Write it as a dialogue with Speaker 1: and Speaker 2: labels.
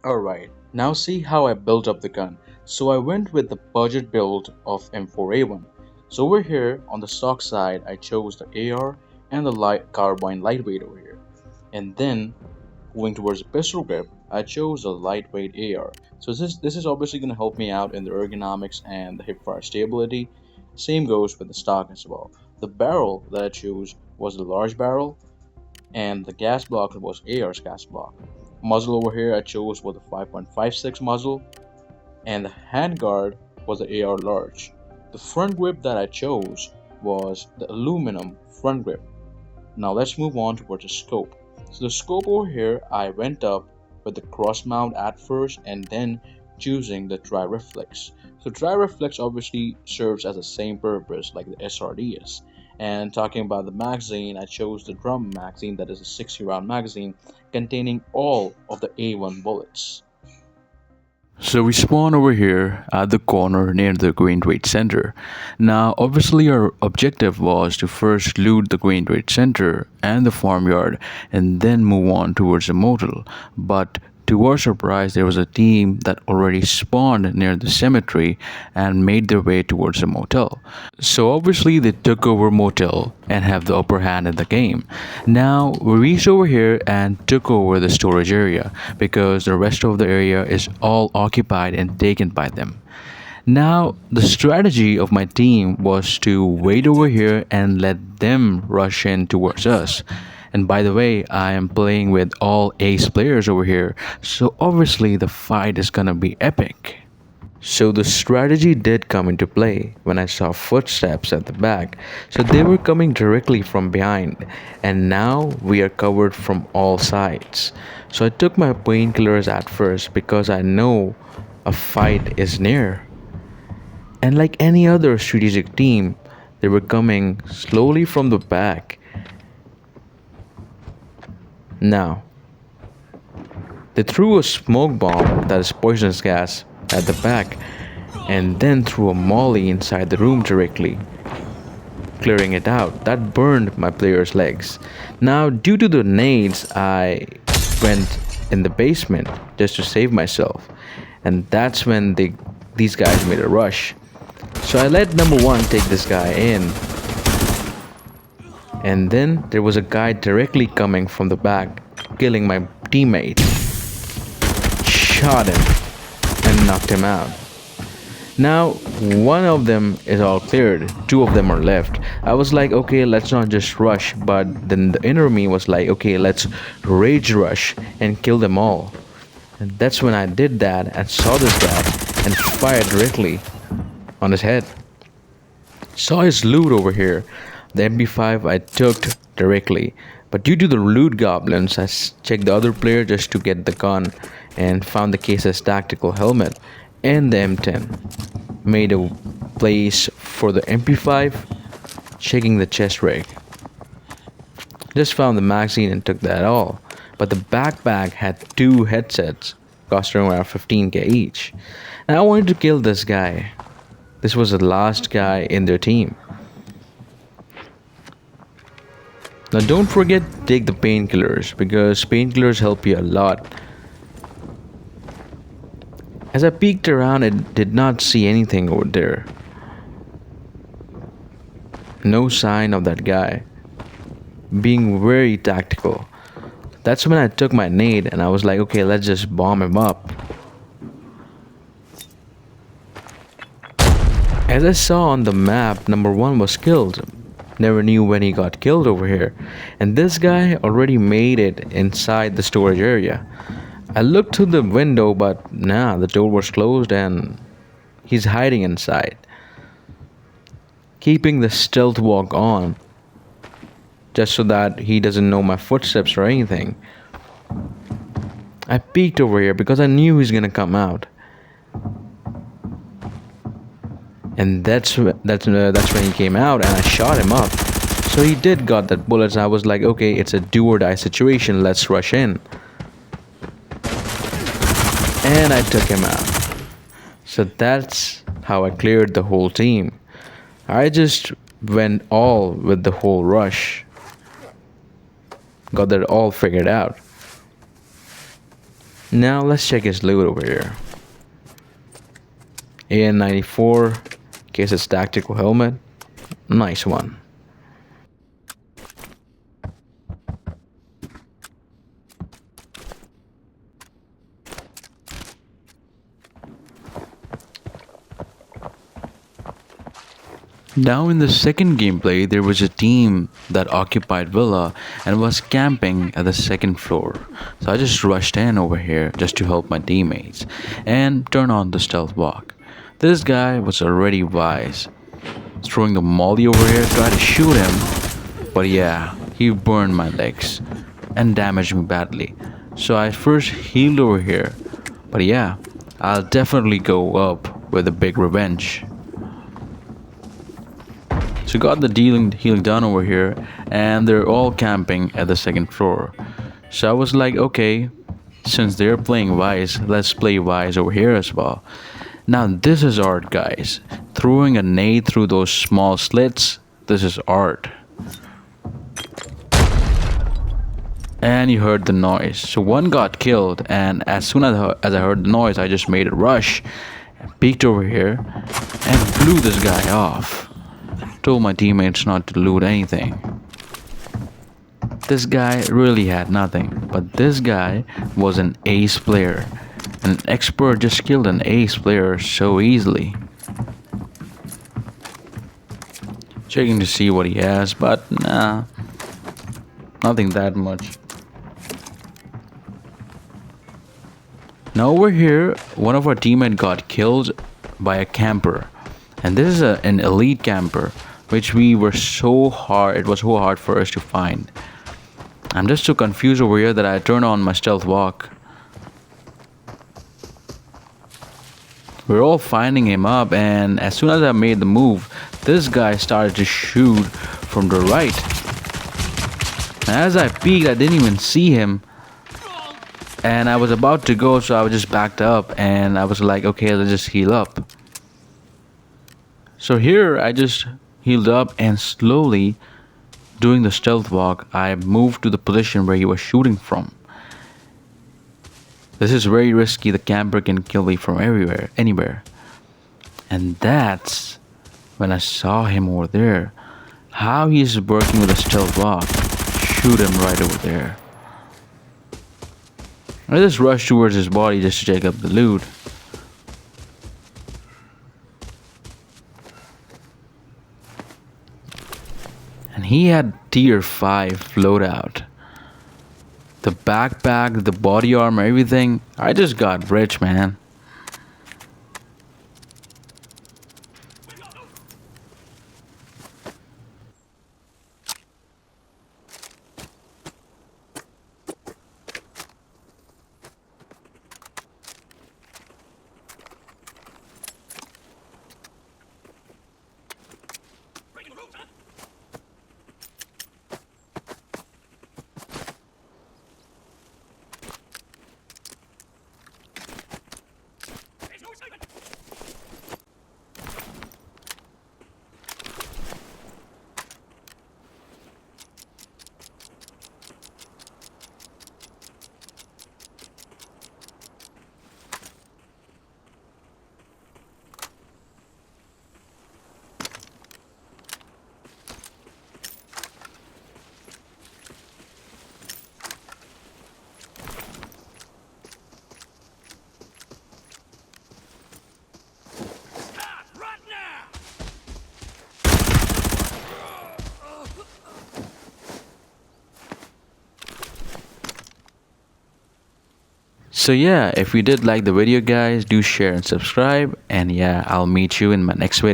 Speaker 1: Alright, now see how I built up the gun. So I went with the budget build of M4A1. So over here on the stock side I chose the AR and the light carbine lightweight over here. And then going towards the pistol grip, I chose a lightweight AR. So this is obviously going to help me out in the ergonomics and the hipfire stability. Same goes with the stock as well. The barrel that I chose was the large barrel, and the gas block was AR's gas block. Muzzle over here I chose was the 5.56 muzzle, and the handguard was the AR large. The front grip that I chose was the aluminum front grip. Now let's move on towards the scope. So the scope over here, I went up with the cross mount at first and then choosing the dry reflex. So dry reflex obviously serves as the same purpose like the SRDS. And talking about the magazine, I chose the drum magazine, that is a 60 round magazine containing all of the A1 bullets.
Speaker 2: So we spawn over here at the corner near the Green Trade Center. Now obviously our objective was to first loot the Green Trade Center and the farmyard and then move on towards the motel. But to our surprise, there was a team that already spawned near the cemetery and made their way towards the motel. So obviously they took over motel and have the upper hand in the game. Now we reached over here and took over the storage area because the rest of the area is all occupied and taken by them. Now the strategy of my team was to wait over here and let them rush in towards us. And by the way, I am playing with all ace players over here, so obviously the fight is gonna be epic. So the strategy did come into play when I saw footsteps at the back. So they were coming directly from behind, and now we are covered from all sides. So I took my painkillers at first because I know a fight is near. And like any other strategic team, they were coming slowly from the back. Now, they threw a smoke bomb, that is poisonous gas, at the back and then threw a molly inside the room directly, clearing it out. That burned my player's legs. Now, due to the nades, I went in the basement just to save myself, and that's when these guys made a rush. So I let number one take this guy in. And then there was a guy directly coming from the back, killing my teammate. Shot him and knocked him out. Now, one of them is all cleared, two of them are left. I was like, okay, let's not just rush, but then the inner me was like, okay, let's rage rush and kill them all. And that's when I did that and saw this guy and fired directly on his head. Saw his loot over here. The MP5 I took directly, but due to the loot goblins, I checked the other player just to get the gun and found the case's tactical helmet and the M10. Made a place for the MP5, checking the chest rig. Just found the magazine and took that all, but the backpack had two headsets costing around 15k each. And I wanted to kill this guy. This was the last guy in their team. Now don't forget to take the painkillers because painkillers help you a lot. As I peeked around, I did not see anything over there. No sign of that guy. Being very tactical. That's when I took my nade and I was like, okay, let's just bomb him up. As I saw on the map, number one was killed. Never knew when he got killed over here. And this guy already made it inside the storage area. I looked through the window, but nah, the door was closed and he's hiding inside. Keeping the stealth walk on, just so that he doesn't know my footsteps or anything. I peeked over here because I knew he's gonna come out. And that's when he came out and I shot him up. So he did got that bullets. I was like, okay, it's a do or die situation, let's rush in. And I took him out. So that's how I cleared the whole team. I just went all with the whole rush. Got that all figured out. Now let's check his loot over here. AN-94, case his tactical helmet. Nice one. Now in the second gameplay, there was a team that occupied villa and was camping at the second floor. So I just rushed in over here just to help my teammates and turn on the stealth walk. This guy was already wise. Throwing the molly over here, tried to shoot him, but yeah, he burned my legs and damaged me badly. So I first healed over here, but yeah, I'll definitely go up with a big revenge. So got the healing done over here, and they're all camping at the second floor. So I was like, okay, since they're playing wise, let's play wise over here as well. Now this is art, guys. Throwing a nade through those small slits, this is art. And you heard the noise. So one got killed, and as soon as I heard the noise, I just made a rush, peeked over here, and blew this guy off. Told my teammates not to loot anything. This guy really had nothing, but this guy was an ace player. An expert just killed an ace player so easily. Checking to see what he has, but nah, nothing that much. Now over here, one of our teammates got killed by a camper. And this is an elite camper, which it was so hard for us to find. I'm just so confused over here that I turned on my stealth walk. We're all finding him up, and as soon as I made the move, this guy started to shoot from the right. And as I peeked, I didn't even see him. And I was about to go, so I just backed up, and I was like, okay, let's just heal up. So here I just healed up, and slowly doing the stealth walk, I moved to the position where he was shooting from. This is very risky. The camper can kill me from anywhere. And that's when I saw him over there. How he's working with a stealth walk. Shoot him right over there. I just rushed towards his body just to check up the loot. And he had tier 5 loadout. The backpack, the body armor, everything. I just got rich, man. So yeah, if you did like the video, guys, do share and subscribe, and yeah, I'll meet you in my next video.